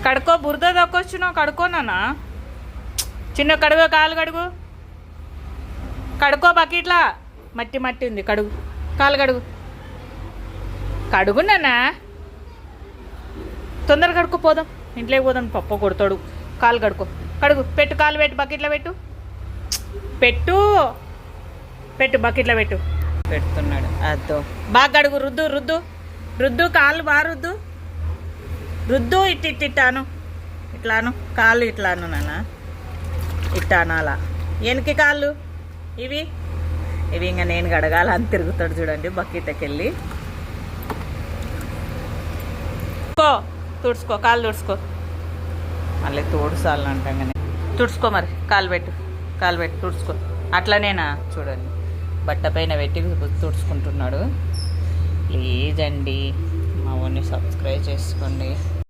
కడుకో, బురద దొక్కొచ్చున్నావు, కడుకోనా. చిన్న కడుగు, కాలు కడుగు, కడుకో బకెట్లా. మట్టి మట్టి ఉంది, కడుగు, కాలు కడుగు, కడుగున్నానా. తొందరగా కడుక్కో, పోదాం ఇంట్లోకి పోదాం. పప్పు కొడతాడు. కాలు కడుకో, కడుగు, పెట్టు, కాలు పెట్టు, బకెట్లో పెట్టు, పెట్టు పెట్టు, బకెట్లో పెట్టు. పెడుతున్నాడు. అద్దో బాగా కడుగు, రుద్దు రుద్దు రుద్దు, కాళ్ళు బాగా రుద్దు రుద్దు. ఇట్టాను, ఇట్లాను, కాళ్ళు ఇట్లాను నాన్న, ఇట్టాను అలా. వెనక్కి కాళ్ళు ఇవి ఇవి ఇంకా నేను కడగాల అని తిరుగుతాడు చూడండి బకెట్కి వెళ్ళి. తుడుచుకో, కాళ్ళు తుడుచుకో, మళ్ళీ తోడుసాలంటాం కానీ తుడుచుకో. మరి కాలు పెట్టు, కాలు పెట్టు, తుడుచుకో. అట్లనేనా చూడండి, బట్ట పైన పెట్టి తుడుచుకుంటున్నాడు. ప్లీజ్ అండి మా ఊరిని సబ్స్క్రైబ్ చేసుకోండి.